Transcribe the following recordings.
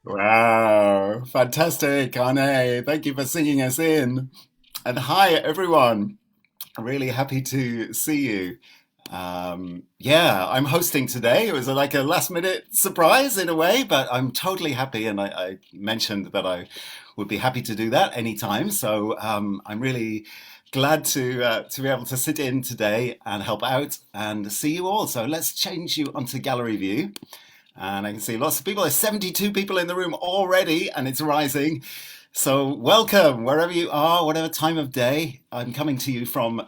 Wow, fantastic, Arnae. Thank you for singing us in. And hi, everyone. Really happy to see you. Yeah, I'm hosting today. It was like a last minute surprise in a way, but I'm totally happy. And I mentioned that I would be happy to do that anytime. So I'm really glad to be able to sit in today and help out and see you all. So let's change you onto gallery view. And I can see lots of people. There's 72 people in the room already, and it's rising. So welcome, wherever you are, whatever time of day. I'm coming to you from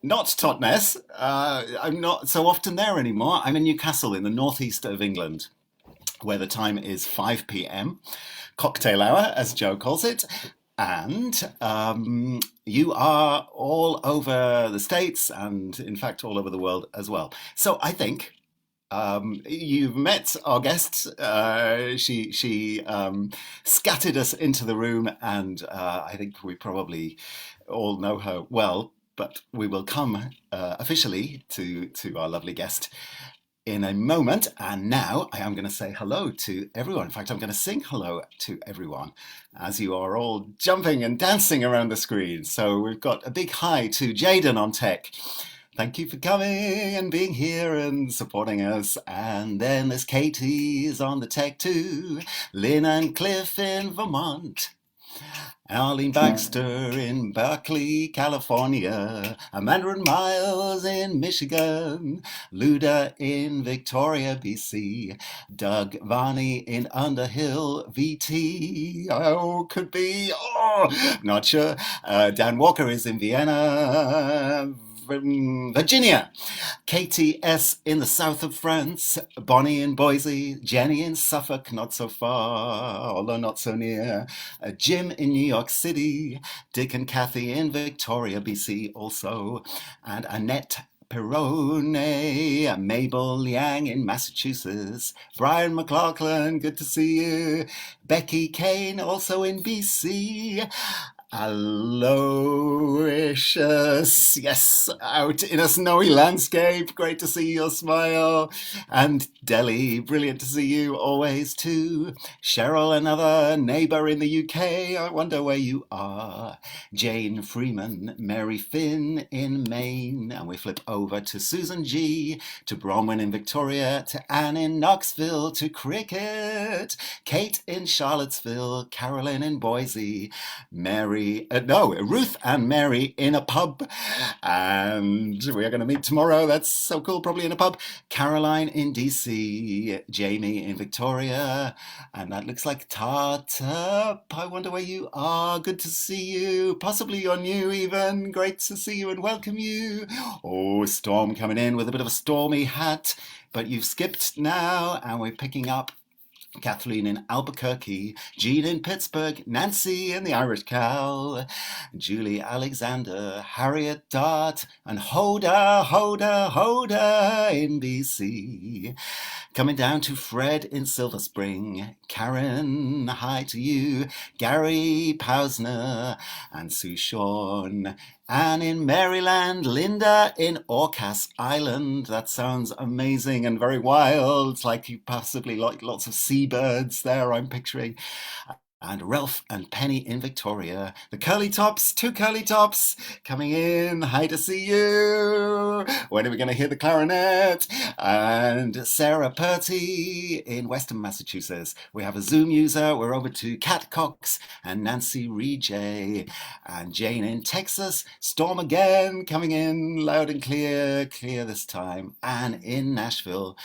not Totnes. I'm not so often there anymore. I'm in Newcastle in the northeast of England, where the time is 5 p.m. Cocktail hour, as Joe calls it. And you are all over the States and, in fact, all over the world as well. So I think you've met our guest. She scattered us into the room, and I think we probably all know her well. But we will come officially to our lovely guest in a moment. And now I am going to say hello to everyone. In fact, I'm going to sing hello to everyone as you are all jumping and dancing around the screen. So we've got a big hi to Jaden on tech. Thank you for coming and being here and supporting us. And then there's Katie's on the tech too. Lynn and Cliff in Vermont. Arlene Baxter in Berkeley, California. Amanda and Miles in Michigan. Luda in Victoria, BC. Doug Varney in Underhill, VT. Oh, could be. Oh, not sure. Dan Walker is in Vienna, Virginia. Katie S. in the south of France, Bonnie in Boise, Jenny in Suffolk, not so far, although not so near, Jim in New York City, Dick and Kathy in Victoria, BC also, and Annette Perone, Mabel Liang in Massachusetts, Brian McLaughlin, good to see you, Becky Kane also in BC, Aloysius, yes, out in a snowy landscape. Great to see your smile. And Delhi, brilliant to see you always too. Cheryl, another neighbour in the UK. I wonder where you are. Jane Freeman, Mary Finn in Maine. And we flip over to Susan G, to Bronwyn in Victoria, to Anne in Knoxville, to Cricket, Kate in Charlottesville, Carolyn in Boise, Ruth and Mary in a pub. And we are going to meet tomorrow. That's so cool, probably in a pub. Caroline in DC, Jamie in Victoria. And that looks like Tata. I wonder where you are. Good to see you. Possibly you're new even. Great to see you and welcome you. Oh, Storm coming in with a bit of a stormy hat. But you've skipped now and we're picking up Kathleen in Albuquerque, Jean in Pittsburgh, Nancy in the Irish Cow, Julie Alexander, Harriet Dart, and Hoda in BC. Coming down to Fred in Silver Spring, Karen, hi to you, Gary Pausner, and Sue Sean. Anne in Maryland, Linda in Orcas Island. That sounds amazing and very wild. It's like you possibly like lots of seabirds there, I'm picturing. And Ralph and Penny in Victoria. The Curly Tops, two Curly Tops coming in. Hi to see you. When are we going to hear the clarinet? And Sarah Purty in Western Massachusetts. We have a Zoom user. We're over to Kat Cox and Nancy Rejay. And Jane in Texas. Storm again coming in loud and clear this time. Anne in Nashville.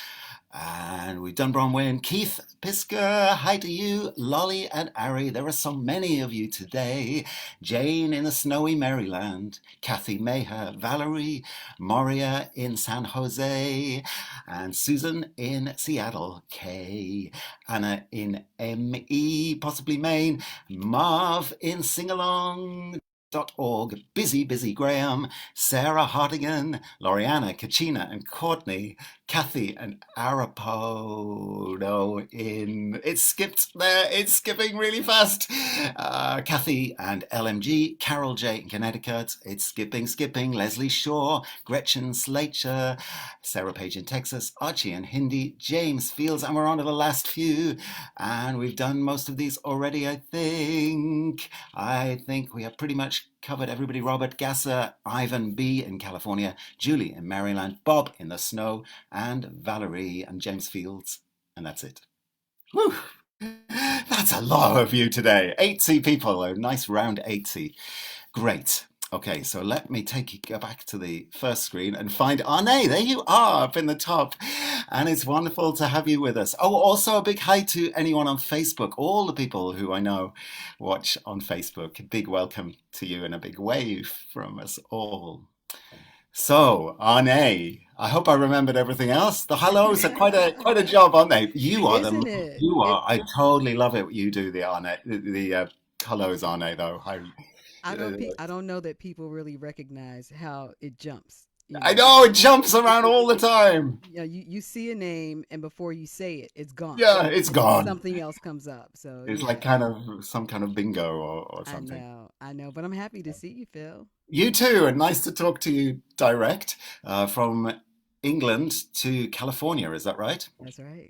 And we've done Bronwyn, Keith, Pisker, hi to you, Lolly and Ari. There are so many of you today. Jane in the snowy Maryland, Kathy Mayher, Valerie, Moria in San Jose, and Susan in Seattle, Kay, Anna in ME, possibly Maine, Marv in Singalong, .org, Busy Graham, Sarah Hartigan, Loriana, Kachina, and Courtney, Kathy and Arapodo in. It skipped there. It's skipping really fast. Kathy and LMG, Carol J in Connecticut. It's skipping. Leslie Shaw, Gretchen Slater, Sarah Page in Texas, Archie and Hindi, James Fields, and we're on to the last few. And we've done most of these already, I think. I think we have pretty much covered everybody. Robert Gasser, Ivan B in California, Julie in Maryland, Bob in the snow, and Valerie and James Fields. And that's it. Whew. That's a lot of you today. 80 people, a nice round 80. Great. Okay, so let me take you go back to the first screen and find Arnae. There you are up in the top. And it's wonderful to have you with us. Oh, also a big hi to anyone on Facebook, all the people who I know watch on Facebook. A big welcome to you and a big wave from us all. So, Arnae, I hope I remembered everything else. The hellos are quite a job, aren't they? Isn't it? You It are. I totally love it. You do the Arnae, the hellos, Arnae, though. I don't know that people really recognize how it jumps. I know it jumps around all the time. You see a name and before you say it, it's gone. Yeah, it's gone. Something else comes up. So It's like yeah, kind of some kind of bingo or something. I know, but I'm happy to see you, Phil. You too, and nice to talk to you direct from England to California. Is that right?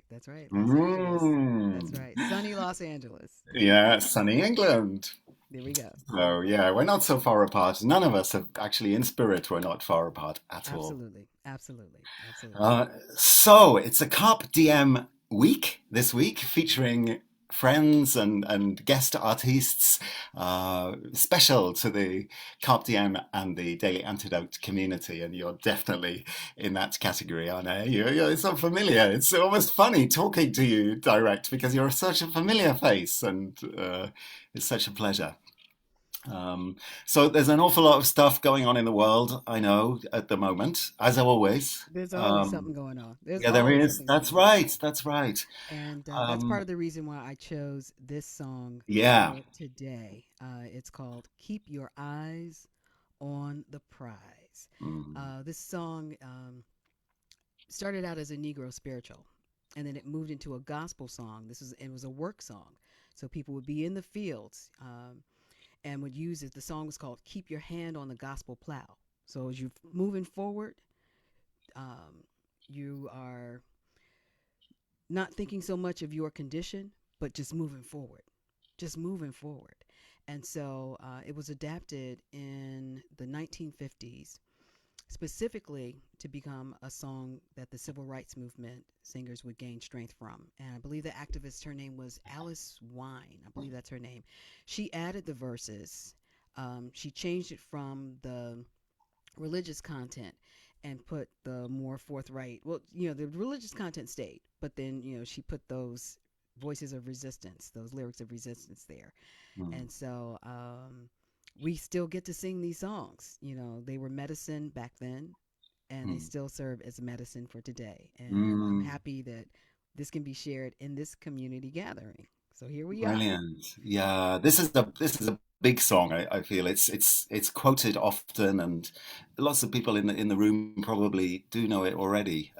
That's right. Los Angeles. That's Mm. right. Sunny Los Angeles. Yeah, sunny England. There we go. So yeah, we're not so far apart. None of us have actually, in spirit, we're not far apart at all. Absolutely. So it's a Carp DM week this week, featuring friends and guest artists, special to the Carp DM and the Daily Antidote community. And you're definitely in that category, Arnae. You're so familiar. It's almost funny talking to you direct because you're such a familiar face, and it's such a pleasure. So there's an awful lot of stuff going on in the world, I know, at the moment, as always. There's always something going on. There's Yeah, there always is. something That's going on. right. That's right. And that's part Um, of the reason why I chose this song yeah. for today. It's called Keep Your Eyes on the Prize. Mm, This song started out as a Negro spiritual, and then it moved into a gospel song. It was a work song. So people would be in the fields and would use it. The song was called Keep Your Hand on the Gospel Plow. So as you're moving forward, um, you are not thinking so much of your condition, but just moving forward. And so it was adapted in the 1950s, specifically to become a song that the civil rights movement singers would gain strength from. And I believe the activist, her name was Alice Wine. I believe that's her name. She added the verses. She changed it from the religious content and put the more forthright, well, the religious content stayed, but then, she put those voices of resistance, those lyrics of resistance there. mm, And so we still get to sing these songs. They were medicine back then, and they mm, still serve as medicine for today. And I'm mm. happy that this can be shared in this community gathering. So here we are. Brilliant. Yeah, this is a big song. I feel it's quoted often, and lots of people in the room probably do know it already.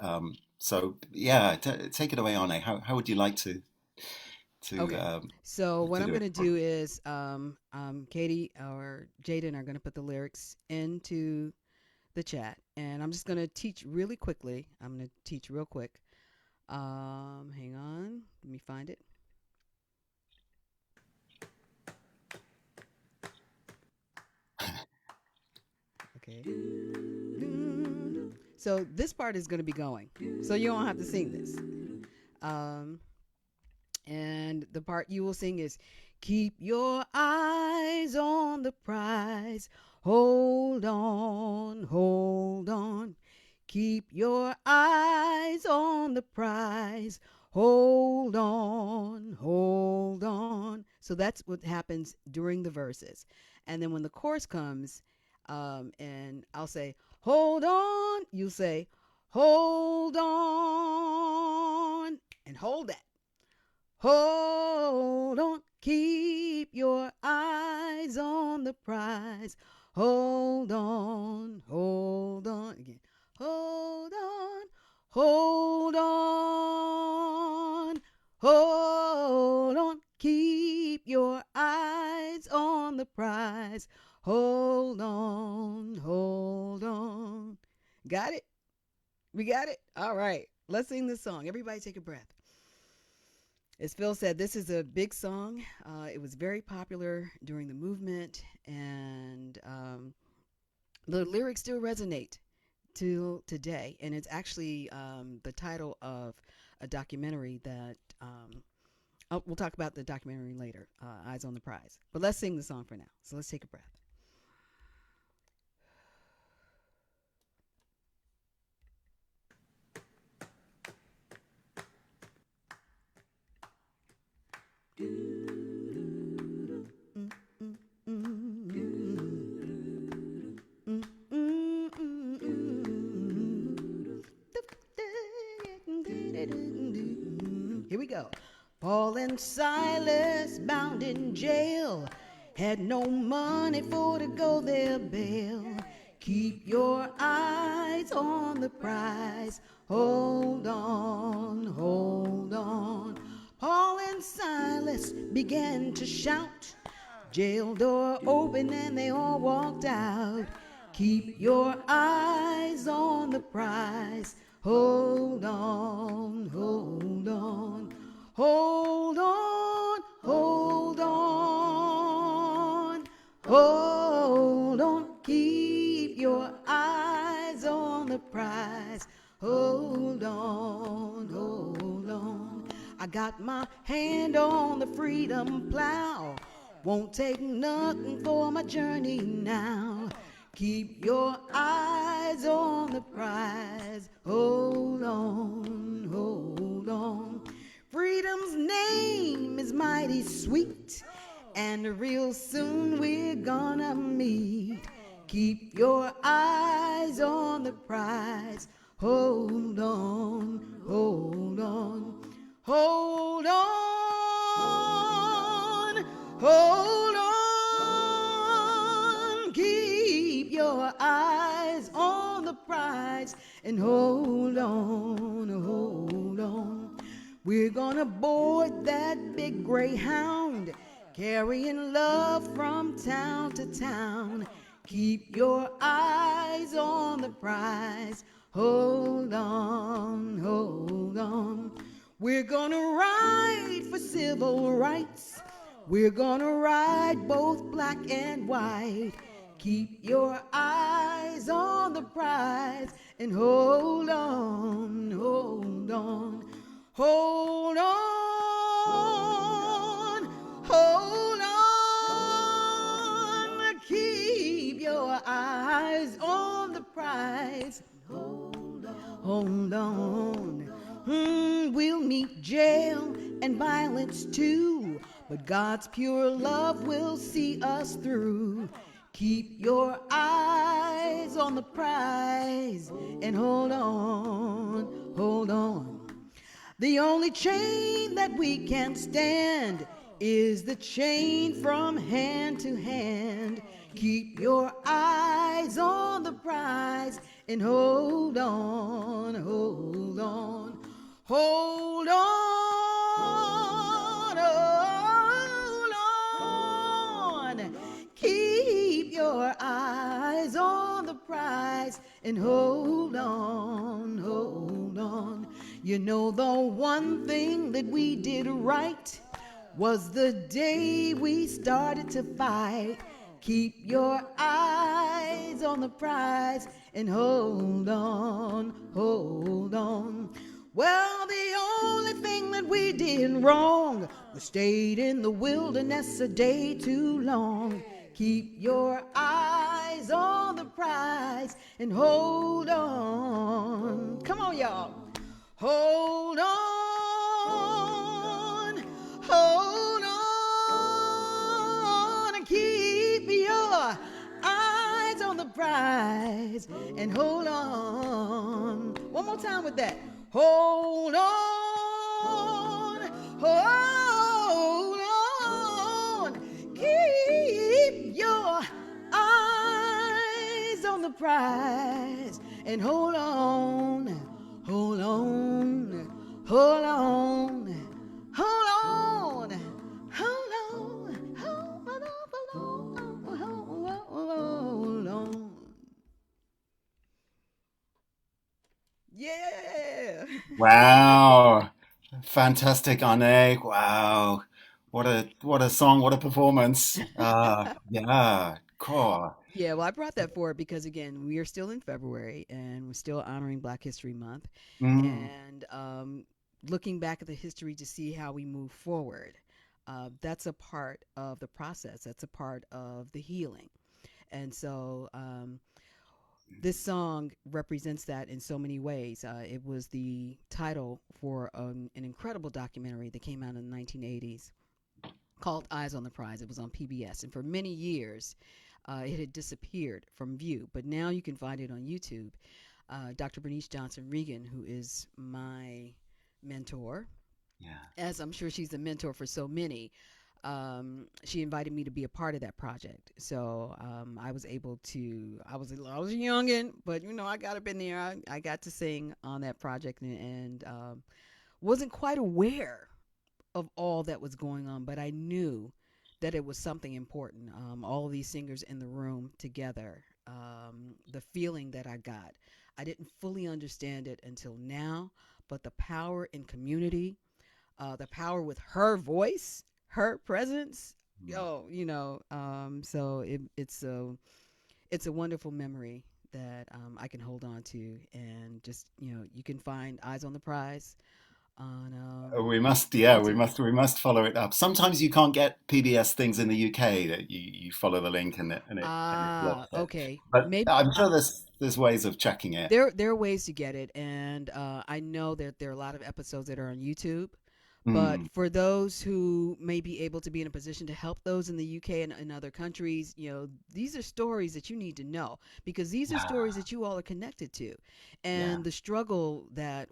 So yeah, take it away, Arne. How would you like to Okay. So what to I'm do going it? to do is Katie or Jaden are going to put the lyrics into the chat, and I'm just going to teach really quickly. I'm going to teach real quick. Hang on. Let me find it. Okay. So this part is going to be going. So you don't have to sing this. Um, and the part you will sing is keep your eyes on the prize. Hold on, hold on. Keep your eyes on the prize. Hold on, hold on. So that's what happens during the verses. And then when the chorus comes, and I'll say, hold on, you say, hold on, and hold that. Hold on, keep your eyes on the prize. Hold on. Again, hold on, hold on, hold on. Keep your eyes on the prize. Hold on, hold on. Got it? We got it? All right. Let's sing this song. Everybody take a breath. As Phil said, this is a big song. It was very popular during the movement, and the lyrics still resonate till today. And it's actually the title of a documentary that we'll talk about the documentary later, Eyes on the Prize. But let's sing the song for now. So let's take a breath. Here we go. Paul and Silas bound in jail, had no money for to go their bail. Keep your eyes on the prize. Hold on, hold on. Paul and Silas began to shout. Jail door opened and they all walked out. Keep your eyes on the prize. Hold on, hold on. Hold on, hold on. Hold on. Keep your eyes on the prize. Hold on, hold on. I got my hand on the freedom plow. Won't take nothing for my journey now. Keep your eyes on the prize. Hold on, hold on. Freedom's name is mighty sweet, and real soon we're gonna meet. Keep your eyes on the prize. Hold on, hold on. Hold on, hold on. Keep your eyes on the prize and hold on, hold on. We're gonna board that big greyhound, carrying love from town to town. Keep your eyes on the prize. Hold on, hold on. We're gonna ride for civil rights. We're gonna ride both black and white. Keep your eyes on the prize and hold on, hold on. Hold on, hold on. Keep your eyes on the prize. Hold on. We'll meet jail and violence too, but God's pure love will see us through. Keep your eyes on the prize and hold on, hold on. The only chain that we can stand is the chain from hand to hand. Keep your eyes on the prize and hold on, hold on. Hold on, hold on. Keep your eyes on the prize and hold on, hold on. You know the one thing that we did right was the day we started to fight. Keep your eyes on the prize and hold on, hold on. Well, the only thing that we did wrong was stayed in the wilderness a day too long. Keep your eyes on the prize and hold on. Come on, y'all. Hold on, hold on, and keep your eyes on the prize, and hold on. One more time with that. Hold on, hold on, keep your eyes on the prize, and hold on, hold on, hold on, hold on, hold on, hold on. Yeah. Wow. Fantastic, Arnae. Wow. What a song, what a performance. Yeah, cool. Yeah, well, I brought that forward because again, we are still in February and we're still honoring Black History Month, Mm, and looking back at the history to see how we move forward. That's a part of the process. That's a part of the healing, and so this song represents that in so many ways. It was the title for an incredible documentary that came out in the 1980s called Eyes on the Prize. It was on PBS, and for many years, it had disappeared from view. But now you can find it on YouTube. Dr. Bernice Johnson Regan, who is my mentor, yeah. as I'm sure she's a mentor for so many, she invited me to be a part of that project. So I was able to. I was a youngin, but I got up in there. I got to sing on that project, and wasn't quite aware of all that was going on, but I knew that it was something important. All of these singers in the room together, the feeling that I got, I didn't fully understand it until now, but the power in community, the power with her voice, her presence. Mm. Oh, so it's a wonderful memory that I can hold on to, and just you can find Eyes on the Prize on We must, yeah, we YouTube. must, we must follow it up. Sometimes you can't get PBS things in the UK that you follow the link and it Ah, drops it. okay. But Maybe I'm sure there's ways of checking it. there are ways to get it, and I know that there are a lot of episodes that are on YouTube. But Mm, for those who may be able to be in a position to help those in the UK and in other countries, these are stories that you need to know, because these are yeah, stories that you all are connected to, yeah, and the struggle that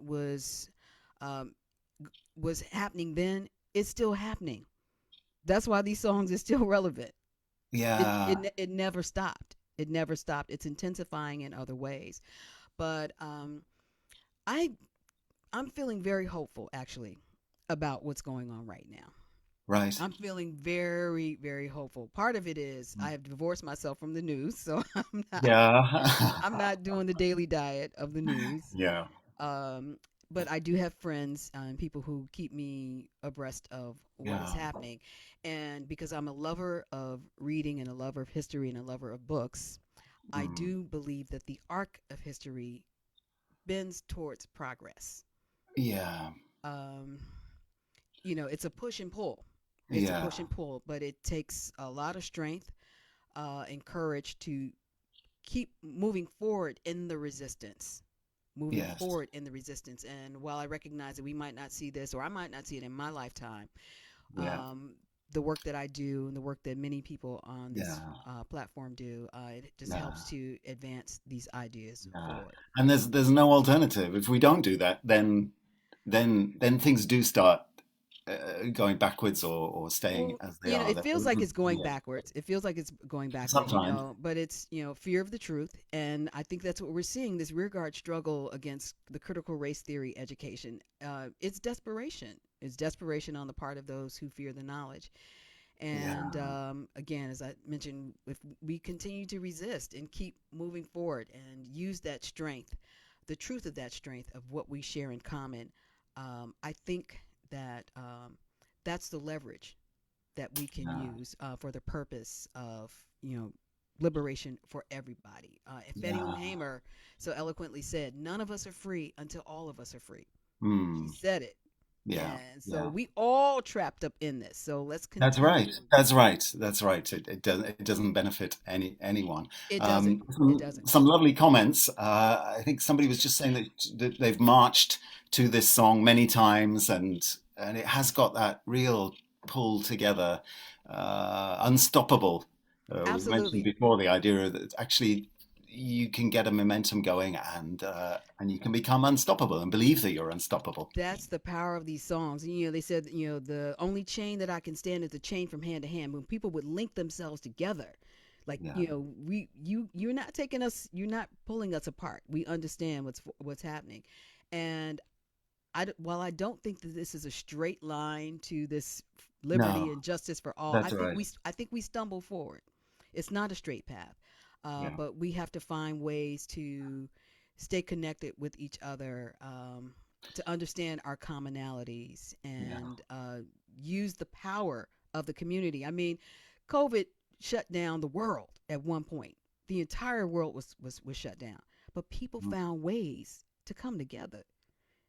um, was happening then is still happening. That's why these songs are still relevant. yeah. It never stopped. It never stopped. It's intensifying in other ways. But I I'm feeling very hopeful actually about what's going on right now. Right. I'm feeling very, very hopeful. Part of it is I have divorced myself from the news, so I'm Yeah. not doing the daily diet of the news. Yeah. Um, but I do have friends and people who keep me abreast of what is Yeah. happening. And because I'm a lover of reading and a lover of history and a lover of books, I Mm, do believe that the arc of history bends towards progress. yeah. Um, it's a push and pull. It's a Yeah. push and pull, but it takes a lot of strength and courage to keep moving forward in the resistance. Moving Yes. forward in the resistance. And while I recognize that we might not see this, or I might not see it in my lifetime, Yeah. um, the work that I do and the work that many people on this Yeah. platform do, it just helps Yeah. to advance these ideas Yeah. forward. And there's no alternative. If we don't do that, then things do start going backwards or staying Well, as they are. it feels like it's going Yeah. backwards. It feels like it's going backwards, Sometimes. but it's, fear of the truth. And I think that's what we're seeing, this rearguard struggle against the critical race theory education. It's desperation. It's desperation on the part of those who fear the knowledge. And Yeah. again, as I mentioned, if we continue to resist and keep moving forward and use that strength, the truth of that strength of what we share in common, I think that that's the leverage that we can Yeah. use for the purpose of liberation for everybody. If Fannie Lou Yeah. Hamer so eloquently said, "None of us are free until all of us are free." She Hmm. said it. Yeah. And so Yeah. we all trapped up in this. So let's That's right. continue. That's right. That's right. It doesn't benefit anyone. It doesn't. It doesn't. Some lovely comments. I think somebody was just saying that they've marched to this song many times, and it has got that real pull together, unstoppable. We've mentioned Absolutely. before the idea that actually you can get a momentum going, and you can become unstoppable and believe that you're unstoppable. That's the power of these songs. And, they said, the only chain that I can stand is the chain from hand to hand. When people would link themselves together, like, Yeah. you're not taking us, you're not pulling us apart. We understand what's happening. And while I don't think that this is a straight line to this No, liberty and justice for all, that's right. I think we stumble forward. It's not a straight path, Yeah. but we have to find ways to stay connected with each other, to understand our commonalities, Yeah. and use the power of the community. I mean, COVID shut down the world at one point. The entire world was shut down, but people found ways to come together.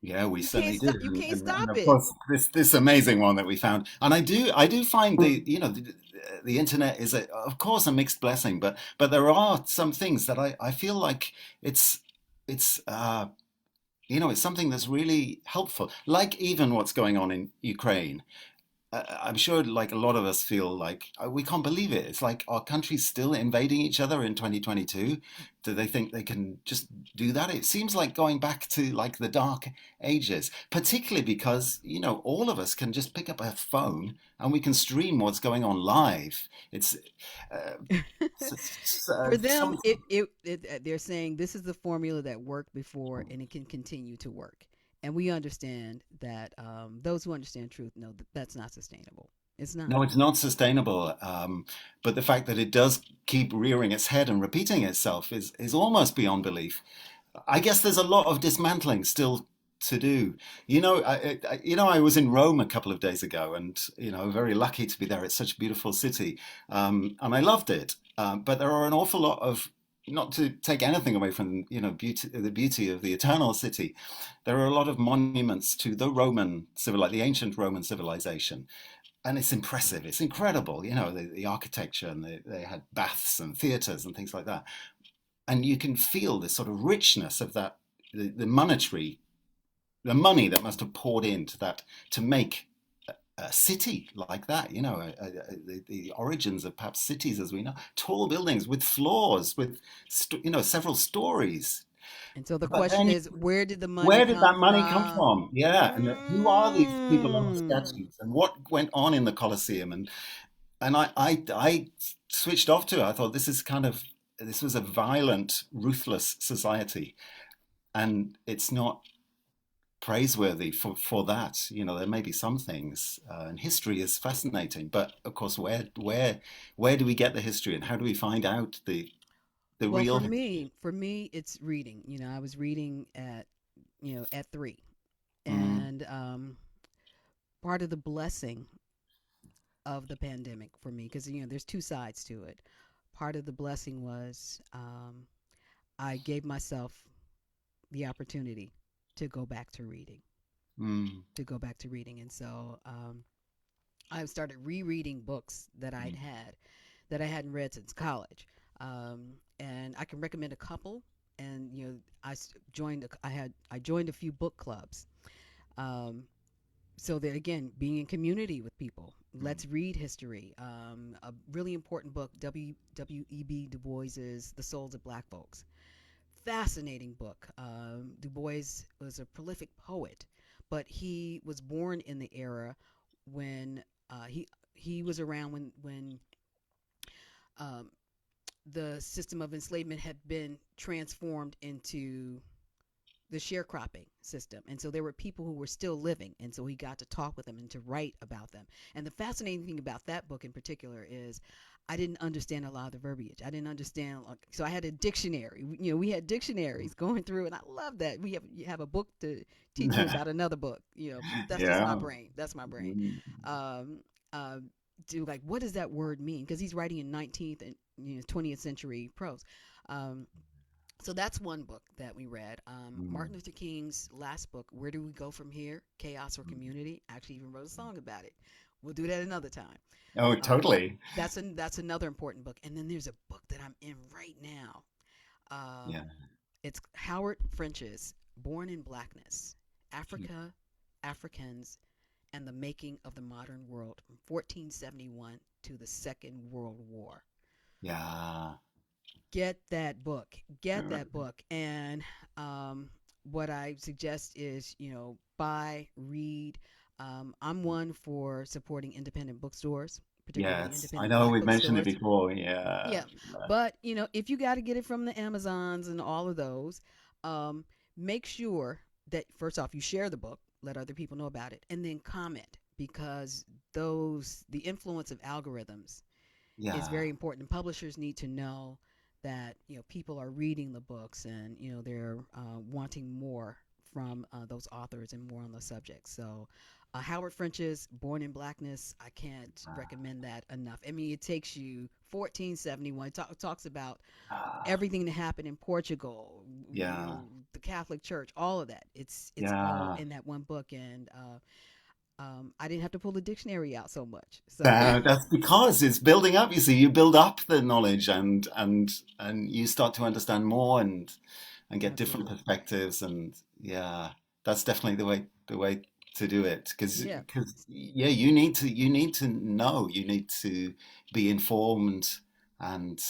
Yeah, we You can't certainly did, stop. You can't and stop of it. course this amazing one that we found. And I do find the internet is of course a mixed blessing, but there are some things that I feel like it's it's it's something that's really helpful. Like even what's going on in Ukraine. I'm sure like a lot of us feel like we can't believe it. It's like our country's still invading each other in 2022. Do they think they can just do that? It seems like going back to like the dark ages, particularly because, all of us can just pick up a phone and we can stream what's going on live. It's uh, For them, some, they're saying this is the formula that worked before, and it can continue to work. And we understand that, those who understand truth know that that's not sustainable. It's not. no, it's not sustainable. But the fact that it does keep rearing its head and repeating itself is almost beyond belief. I guess there's a lot of dismantling still to do. I was in Rome a couple of days ago, and very lucky to be there. It's such a beautiful city, and I loved it. But there are an awful lot of, not to take anything away from the beauty of the eternal city. There are a lot of monuments to the ancient Roman civilization, and it's impressive. It's incredible. The architecture, and they had baths and theaters and things like that, and you can feel this sort of richness of that, the money that must have poured into that to make a city like that. The origins of perhaps cities as we know, tall buildings with floors, with several stories. And so the But question then, is, where did the money where did that come money come from? from? Yeah, and who are these people on the Mm. statues, and what went on in the Colosseum? And I switched off to it. I thought this was a violent, ruthless society, and it's not praiseworthy for that. There may be some things, and history is fascinating, but of course, where do we get the history, and how do we find out the Well, real history? for me, it's reading. I was reading at 3, Mm, and part of the blessing of the pandemic for me, because there's two sides to it. Part of the blessing was, I gave myself the opportunity to go back to reading, mm, and so, I started rereading books mm, that I hadn't read since college, and I can recommend a couple. And I joined a few book clubs, um, so that, again, being in community with people, mm, let's read history. A really important book, W.E.B. Du Bois's The Souls of Black Folks. Fascinating book. Du Bois was a prolific poet, but he was born in the era when, he was around when um, the system of enslavement had been transformed into the sharecropping system. And so there were people who were still living. And so he got to talk with them and to write about them. And the fascinating thing about that book in particular is I didn't understand a lot of the verbiage. I didn't understand. So I had a dictionary. We had dictionaries going through, and I love that. You have a book to teach you mm. about another book. That's just my Yeah. brain. That's my brain. Mm, Um, uh, to, like, what does that word mean? Because he's writing in 19th and 20th century prose. Um, So that's one book that we read. Mm. Martin Luther King's last book, Where Do We Go From Here? Chaos or Community? I actually even wrote a song about it. We'll do that another time. Oh, Um, totally. that's another important book. And then there's a book that I'm in right now. Yeah. It's Howard French's Born in Blackness, Africa, Africans, and the Making of the Modern World from 1471 to the Second World War. Yeah. Get that book. Get that book. And what I suggest is, buy, read. I'm one for supporting independent bookstores, particularly Yes, I independent know black we've mentioned it bookstores. before. Yeah. Yeah. But, if you got to get it from the Amazons and all of those, um, make sure that first off, you share the book, let other people know about it, and then comment because the influence of algorithms is Yeah. very important. And publishers need to know that people are reading the books and they're wanting more from those authors and more on the subject. So Howard French's Born in Blackness, I can't recommend that enough. I mean, it takes you 1471. Talks about Ah, everything that happened in Portugal, yeah. the Catholic Church, all of that. It's all Yeah. in that one book, and I didn't have to pull the dictionary out so much. So That's because it's building up. You see, you build up the knowledge and you start to understand more and get different absolutely, perspectives. And yeah, that's definitely the way to do it. yeah. Because yeah, you need to know. You need to be informed and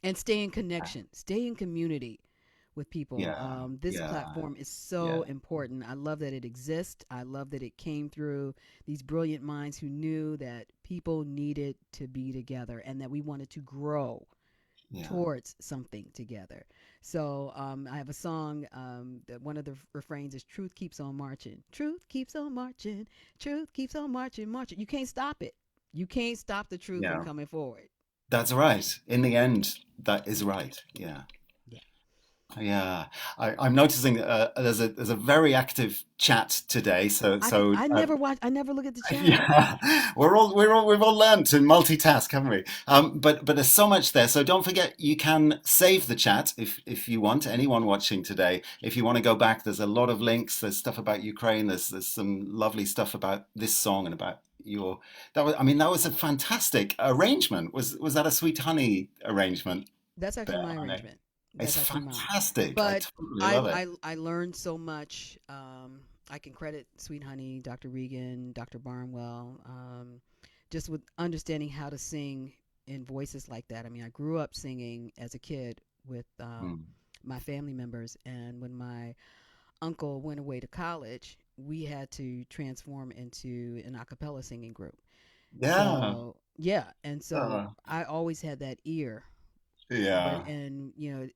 And stay in connection, stay in community with people. yeah, This yeah, platform is so yeah, important. I love that it exists. I love that it came through these brilliant minds who knew that people needed to be together and that we wanted to grow yeah. towards something together. So I have a song that one of the refrains is "Truth keeps on marching, truth keeps on marching, truth keeps on marching, marching." You can't stop it. You can't stop the truth from Yeah. coming forward. That's right. In the end, that is right. Yeah. Yeah. Yeah, I'm noticing there's a very active chat today. So I never watch. I never look at the chat. yeah, we've all learned to multitask, haven't we? But there's so much there. So don't forget, you can save the chat if you want. Anyone watching today, if you want to go back, there's a lot of links. There's stuff about Ukraine. There's some lovely stuff about this song and about your. That was, I mean, that was a fantastic arrangement. Was that a Sweet Honey arrangement That's actually there, my Arnae? arrangement. It's That's actually mine. fantastic. I But totally love it. I learned so much. I can credit Sweet Honey, Dr. Regan, Dr. Barnwell, just with understanding how to sing in voices like that. I mean, I grew up singing as a kid with Mm. my family members, and when my uncle went away to college, we had to transform into an a cappella singing group. Yeah. So yeah, and so Uh, I always had that ear yeah. and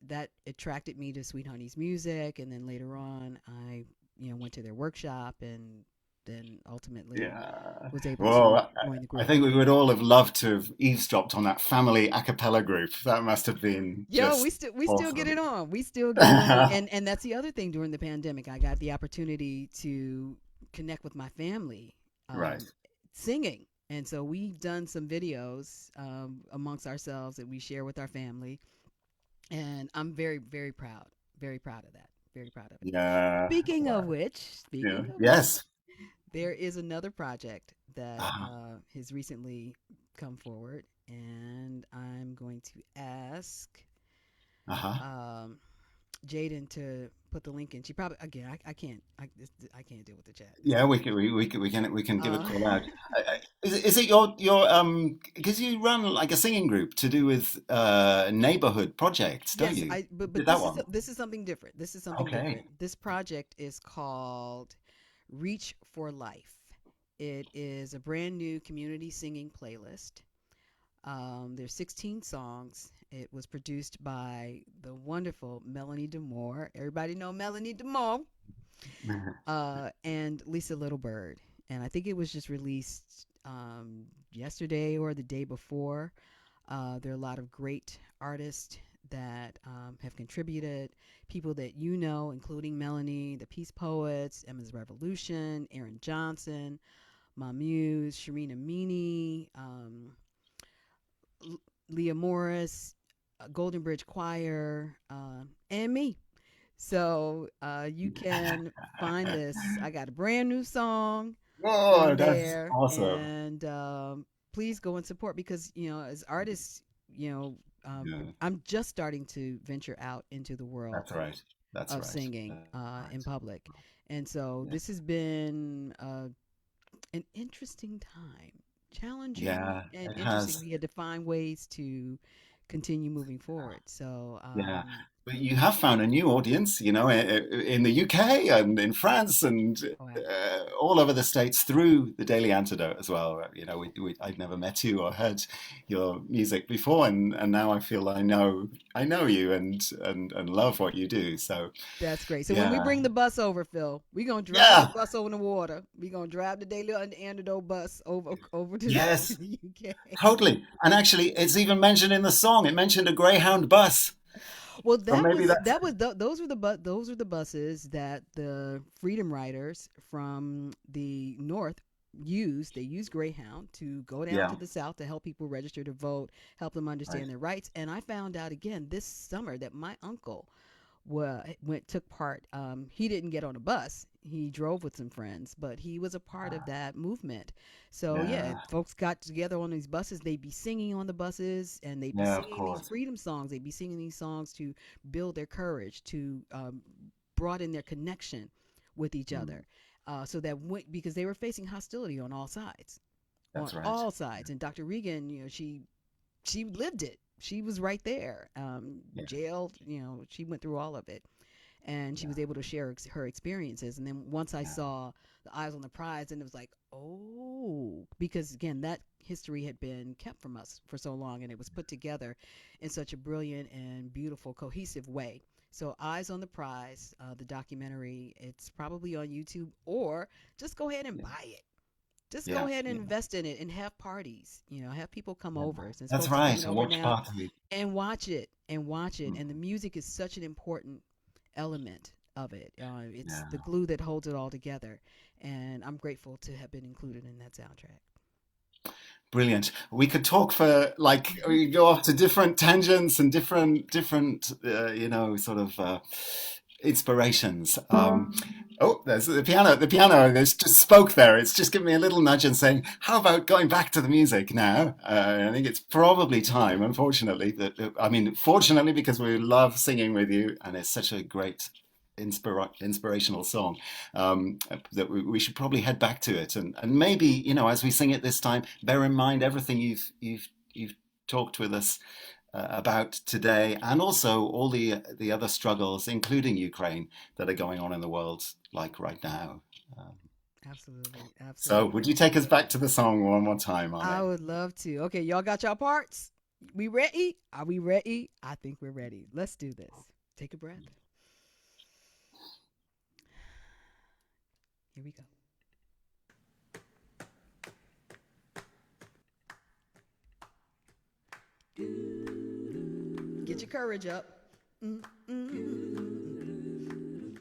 that attracted me to Sweet Honey's music, and then later on I went to their workshop and then ultimately Yeah. was able Well, to join the I group. think we would all have loved to have eavesdropped on that family a cappella group. That must have been Yo, just we still get awesome. it on. We still get it on, and that's the other thing. During the pandemic, I got the opportunity to connect with my family, Right. singing, and so we've done some videos amongst ourselves that we share with our family, and I'm very proud of that, very proud of it. Yeah. Wow. Yeah. Speaking of which, Yes. there is another project that Ah, has recently come forward, and I'm going to ask uh-huh. um, Jaden to put the link in. She probably again, I can't deal with the chat. It's Yeah, too we much. can we can give a Uh, call out. Is it your because you run like a singing group to do with neighborhood projects, don't yes, you? but Did that one? this is something different. This is something different. Okay. This project is called Reach for Life. It is a brand new community singing playlist. There's 16 songs. It was produced by the wonderful Melanie Demore. Everybody know Melanie Demore, and Lisa Littlebird. And I think it was just released yesterday or the day before. There are a lot of great artists that have contributed, people that you know, including Melanie, the Peace Poets, Emma's Revolution, Aaron Johnson, Ma Muse, Sharina Meany, Leah Morris. Golden Bridge Choir, and me. So you can find this. I got a brand new song Oh, on that's there, awesome. and please go and support because as artists, you know, Yeah, I'm just starting to venture out into the world that's right. That's of right. singing That's in right. public, and so Yeah. this has been an interesting time, challenging Yeah, and it interesting. has. We had to find ways to continue moving forward. So Yeah, but you have found a new audience, in the UK and in France and wow. all over the States through the Daily Antidote as well. I'd never met you or heard your music before, and now I feel I know you and love what you do. So That's great. So when we yeah, bring the bus over, Phil, we're gonna drive the yeah, bus over the water. We're gonna drive the daily antidote bus over to to yes, the UK. totally. And actually, it's even mentioned in the song. It mentioned a Greyhound bus. Well, So maybe that's those were the buses that the freedom riders from the north used. They used Greyhound to go down yeah, to the south to help people register to vote, help them right, understand their rights. And I found out again this summer that my uncle took part. He didn't get on a bus. He drove with some friends, but he was a part of that movement. So yeah, yeah, folks got together on these buses. They'd be singing on the buses, and they'd be yeah, of singing these course. freedom songs. They'd be singing these songs to build their courage, to broaden their connection with each Mm, other, so that because they were facing hostility on that's right. all sides. And Dr. Regan, she lived it. She was right there, Yeah, jailed. She went through all of it, and she yeah, was able to share her experiences. And then once I yeah, saw the Eyes on the Prize, and it was like, oh, because again, that history had been kept from us for so long, and it was put together in such a brilliant and beautiful, cohesive way. So, Eyes on the Prize, the documentary, it's probably on YouTube, or just go ahead and yeah, buy it. Just go yeah, ahead and yeah, invest in it and have parties. Have people come yeah. over, since That's folks are coming right. A over watch now, party. and watch it. Mm, And the music is such an important element of it. It's the yeah. glue that holds it all together. And I'm grateful to have been included in that soundtrack. Brilliant. We could talk for like we go off to different tangents and different sort of inspirations. Oh, there's the piano. The piano that's just spoke there. It's just giving me a little nudge and saying, "How about going back to the music now?" I think it's probably time. Unfortunately, I mean, fortunately, because we love singing with you, and it's such a great inspirational song that we should probably head back to it and maybe as we sing it this time, bear in mind everything you've talked with us about today, and also all the other struggles, including Ukraine, that are going on in the world, like right now. Um, Absolutely. so, would Absolutely. you take us back to the song one more time, I Arnae? would love to. Okay, y'all got y'all parts? We ready? Are we ready? I think we're ready. Let's do this. Take a breath. Here we go. Get your courage up. Mm, mm, mm.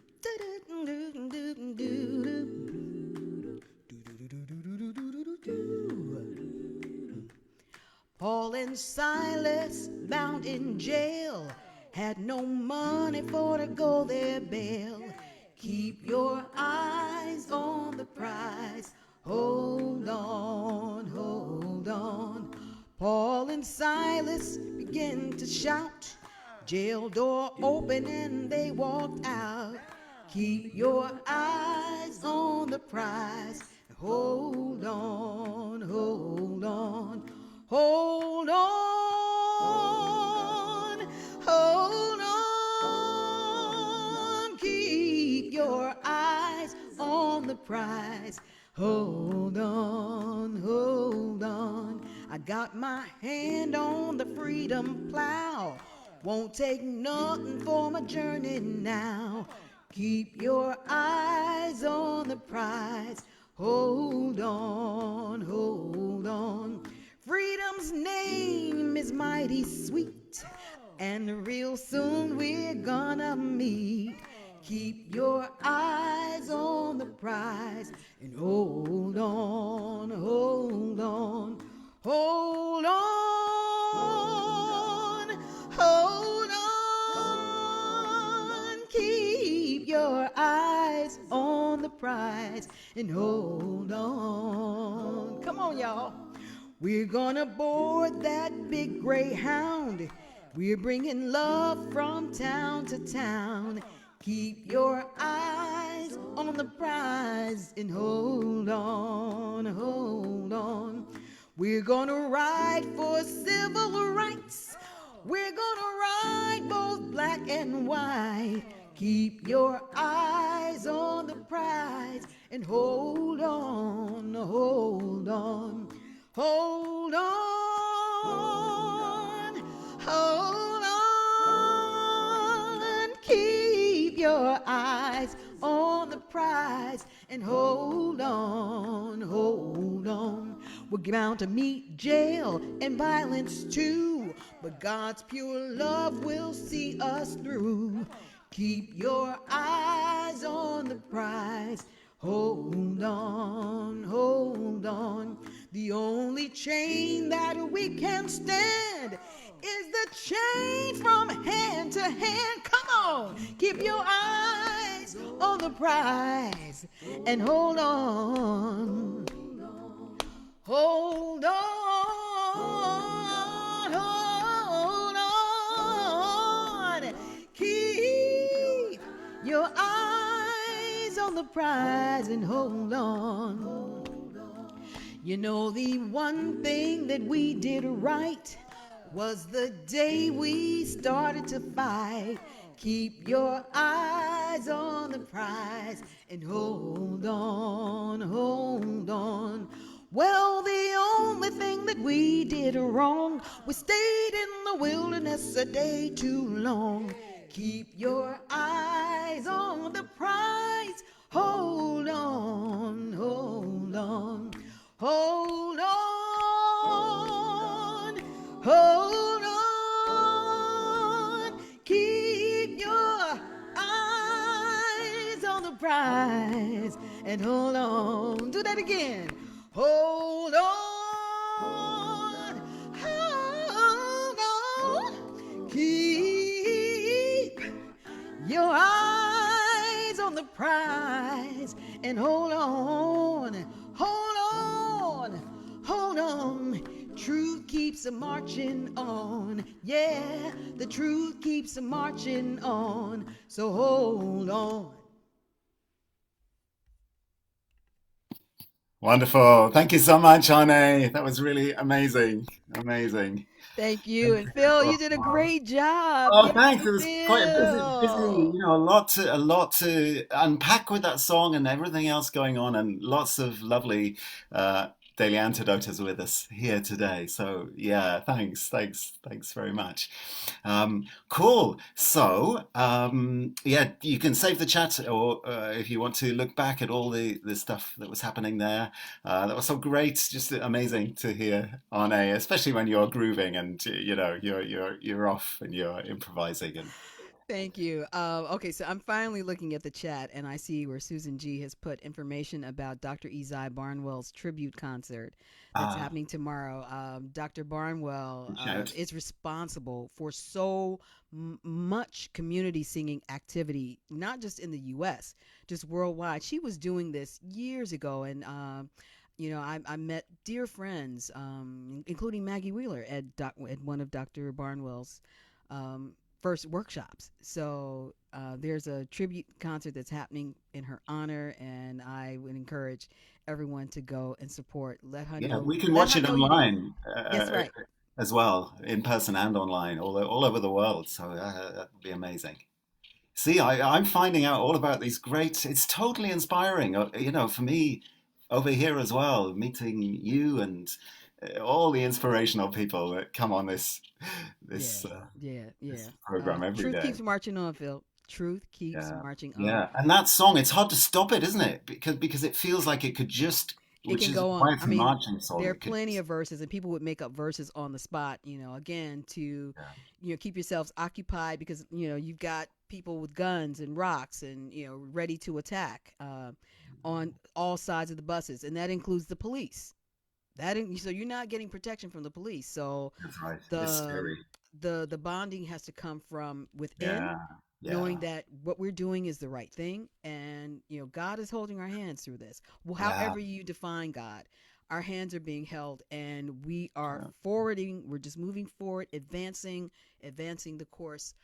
Paul and Silas, bound in jail, had no money for to go their bail. Keep your eyes on the prize. Hold on, hold on. Paul and Silas began to shout. Jail door open and they walked out. Keep your eyes on the prize. Hold on, hold on, hold on, hold on. Keep your eyes on the prize. Hold on, hold on. I got my hand on the freedom plow. Won't take nothing for my journey now. Keep your eyes on the prize. Hold on, hold on. Freedom's name is mighty sweet, and real soon we're gonna meet. Keep your eyes on the prize and hold on, hold on, hold on, hold the prize and hold on. Come on, y'all. We're gonna board that big greyhound. We're bringing love from town to town. Keep your eyes on the prize and hold on, hold on. We're gonna ride for civil rights. We're gonna ride both black and white. Keep your eyes on the prize and hold on, hold on, hold on, hold on. Keep your eyes on the prize and hold on, hold on. We're bound to meet jail and violence too, but God's pure love will see us through. Keep your eyes on the prize. Hold on, hold on. The only chain that we can stand is the chain from hand to hand. Come on, keep your eyes on the prize and hold on. Hold on, hold on. Keep your eyes on the prize and hold on. You know, the one thing that we did right was the day we started to fight. Keep your eyes on the prize and hold on, hold on. Well, the only thing that we did wrong was stayed in the wilderness a day too long. Keep your eyes on the prize. Hold on, hold on, hold on, hold on. Keep your eyes on the prize and hold on. Do that again. Hold on, hold on. Keep your eyes on the prize and hold on, hold on, hold on. Truth keeps a marching on. Yeah, the truth keeps a marching on. So hold on. Wonderful. Thank you so much, Arnae. That was really amazing. Amazing. Thank you. Thank And you. Phil, you Oh, did a great job. oh, thanks. Yay, It was quite a busy, Phil. a lot to unpack with that song and everything else going on, and lots of lovely Daily Antidotes with us here today. So yeah, thanks very much. Cool. So, yeah, you can save the chat, or if you want to look back at all the stuff that was happening there. That was so great, just amazing to hear Arne, especially when you're grooving and you're off and you're improvising and Thank you. Okay, so I'm finally looking at the chat, and I see where Susan G has put information about Dr. Ezai Barnwell's tribute concert that's ah, happening tomorrow. Dr. Barnwell shout. is responsible for so much community singing activity, not just in the U.S., just worldwide. She was doing this years ago, and I met dear friends, including Maggie Wheeler, at one of Dr. Barnwell's um, first workshops. So there's a tribute concert that's happening in her honor, and I would encourage everyone to go and support. Yeah, we can Let watch her it know you did. online Yes, right. as well, in person and online, all over the world. So that would be amazing. See, I'm finding out all about these great. It's totally inspiring, for me over here as well, meeting you and all the inspirational people that come on Yeah, this yeah, this yeah. program every Truth day. keeps marching on, Phil. Truth keeps Yeah, marching on. yeah, and that song, it's hard to stop it, isn't it? Because it feels like it could just, It which can is go on. why I it's a mean, marching song. there are It could, plenty of verses, and people would make up verses on the spot. Again to keep yourselves occupied because you've got people with guns and rocks and ready to attack on all sides of the buses, and that includes the police. So you're not getting protection from the police. So that's right. It's the scary. the bonding has to come from within, Yeah. knowing Yeah. that what we're doing is the right thing, and God is holding our hands through this. Well, Yeah. however you define God, our hands are being held, and we are Yeah. forwarding. We're just moving forward, advancing the course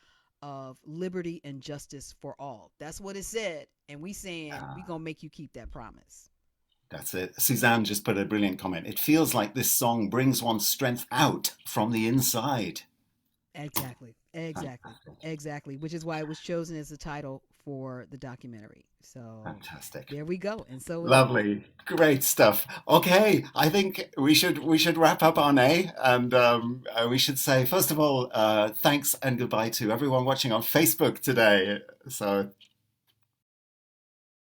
of liberty and justice for all. That's what it said, and we saying we Yeah. gonna make you keep that promise. That's it. Suzanne just put a brilliant comment. It feels like this song brings one's strength out from the inside. Exactly, exactly, Fantastic. exactly. Which is why it was chosen as the title for the documentary. So Fantastic. there we go. And so it is. Lovely. Great stuff. Okay, I think we should wrap up our day, and we should say first of all, thanks and goodbye to everyone watching on Facebook today. So